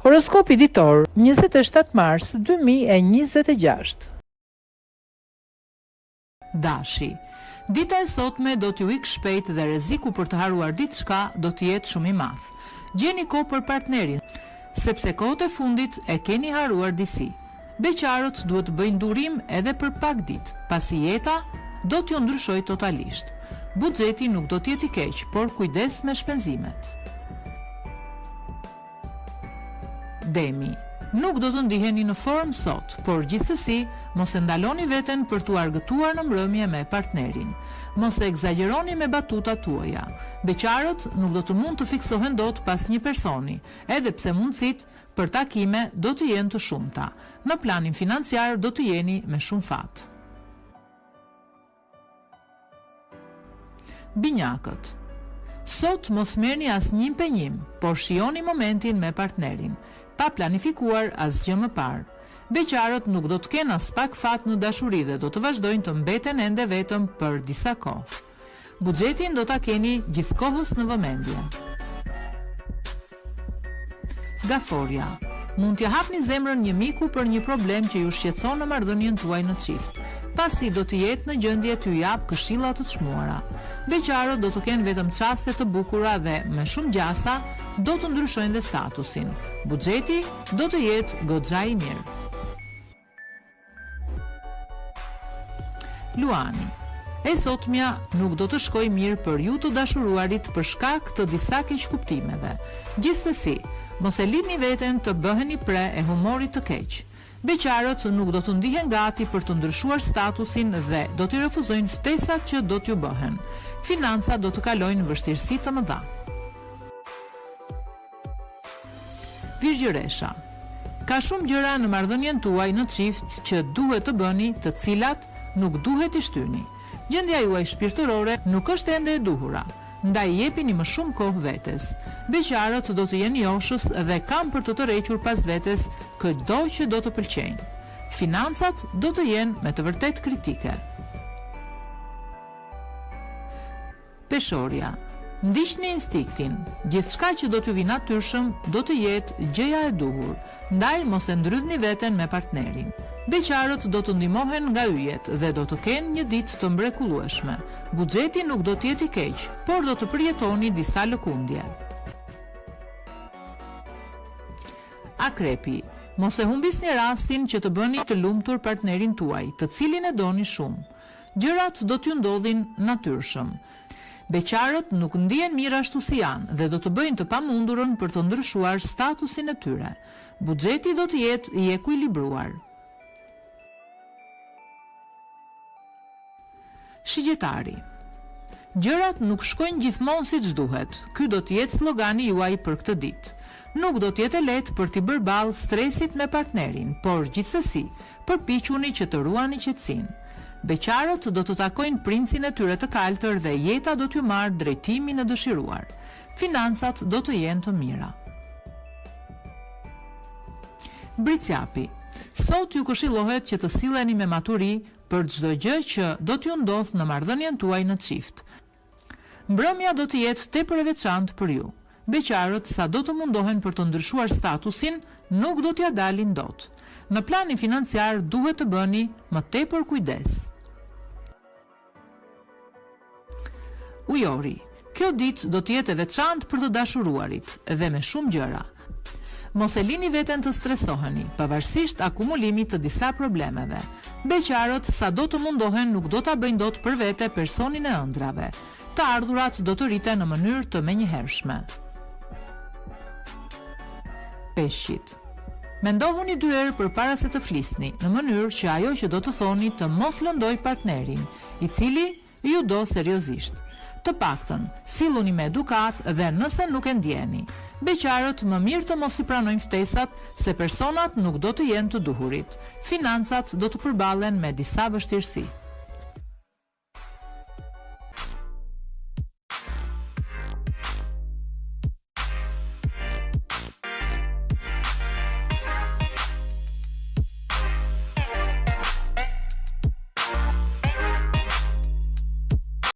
Horoskopi ditor, 27 mars 2026. Dashi. Dita e sotme do t'ju ikë shpejt dhe rreziku për të haruar diçka do të jetë shumë i madh. Gjeni kohë për partnerin, sepse kohët e fundit e keni haruar disi. Beqarët duhet të bëjnë durim edhe për pak ditë, pasi jeta do t'ju ndryshojë totalisht. Buxheti nuk do të jetë i keq, por kujdes me shpenzimet. Demi. Nuk do të ndiheni në formë sot, por gjithsesi, mos e ndaloni veten për t'u argëtuar në mbrëmje me partnerin. Mos e egzagjeroni me batutat tuaja. Beqarët nuk do të mund të fiksohen dot pas një personi, edhe pse mundësitë për takime do të jenë të shumta. Në planin financiar do të jeni me shumë fat. Binjakët. Sot mos merrni asnjë impenjim, por shijoni momentin me partnerin, pa planifikuar asgjë më parë. Beqarët nuk do të kenë as pak fat në dashuri dhe do të vazhdojnë të mbeten ende vetëm për disa kohë. Buxhetin do ta keni gjithkohës në vëmendje. Gaforia. Mund t'ja hapni zemrën një miku për një problem që ju shqetëson në marrëdhënien tuaj në çift, pasi do të jetë në gjendje t'ju jap këshilla të çmuara. Beqarët do të kenë vetëm çaste të bukura dhe me shumë gjasa do të ndryshojnë dhe statusin. Buxheti do të jetë goxha i mirë. Luani. E sotmja nuk do të shkojë mirë për ju të dashuruarit për shkak të disa keqkuptimeve. Gjithsesi, mos e lidhni veten të bëheni pre e humorit të keq. Beqarët nuk do të ndihen gati për të ndryshuar statusin dhe do t'i refuzojnë ftesat që do t'ju bëhen. Financat do të kalojnë vështirësi të mëdha. Virgjëresha. Ka shumë gjëra në marrëdhënien tuaj në çift që duhet të bëni, të cilat nuk duhet i shtyni. Gjendja juaj shpirtërore nuk është ende e duhura, ndaj jepini më shumë kohë vetes. Beqarët do të jenë joshës dhe kanë për të tërhequr pas vetes çdo që do të pëlqejnë. Financat do të jenë me të vërtet kritike. Peshorja. Ndiqni instiktin. Gjithçka që do t'ju vi natyrshëm do të jetë gjëja e duhur, ndaj mos e ndrydhni veten me partnerin. Beqarët do të ndihmohen nga yjet dhe do të kenë një ditë të mrekullueshme. Buxheti nuk do të jetë i keq, por do të përjetoni disa lëkundje. Akrepi. Mos e humbisni rastin që të bëni të lumtur partnerin tuaj, të cilin e doni shumë. Gjërat do t'ju ndodhin natyrshëm. Beqarët nuk ndihen mirë ashtu si janë dhe do të bëjnë të pamundurën për të ndryshuar statusin e tyre. Buxheti do të jetë i ekuilibruar. Shigjetari. Gjërat nuk shkojnë gjithmonë siç duhet. Ky do të jetë slogani juaj për këtë ditë. Nuk do të jetë lehtë për t'i bërë ballë stresit me partnerin, por gjithsesi, përpiquni që të ruani qetësinë. Beqarët do të takojnë princin e tyre të kaltër dhe jeta do t'ju marrë drejtimin e dëshiruar. Financat do të jenë të mira. Bricjapi. Sot ju këshillohet që të silleni me maturi për çdo gjë që do t'ju ndodh në marrëdhënien tuaj në çift. Mbrëmja do të jetë tepër e veçantë për ju. Beqarët sa do të mundohen për të ndryshuar statusin, nuk do t'ja dalin dot. Në planin financiar duhet të bëni më tepër kujdes. Ujori. Kjo ditë do të jetë e veçantë për të dashuruarit dhe me shumë gjëra. Mos e lini veten të stresoheni, pavarësisht akumulimit të disa problemeve. Beqarët sa do të mundohen nuk do ta bëjnë dot për vete personin e ëndrave. Të ardhurat do të rriten në mënyrë të menjëhershme. Peshqit. Mendohuni 2 herë përpara se të flisni, në mënyrë që ajo që do të thoni të mos lëndoj partnerin, i cili ju do seriozisht. Të paktën, silluni me edukat dhe nëse nuk e ndjeni. Beqarët më mirë të mos i pranojnë ftesat se personat nuk do të jenë të duhurit. Financat do të përballen me disa vështirësi.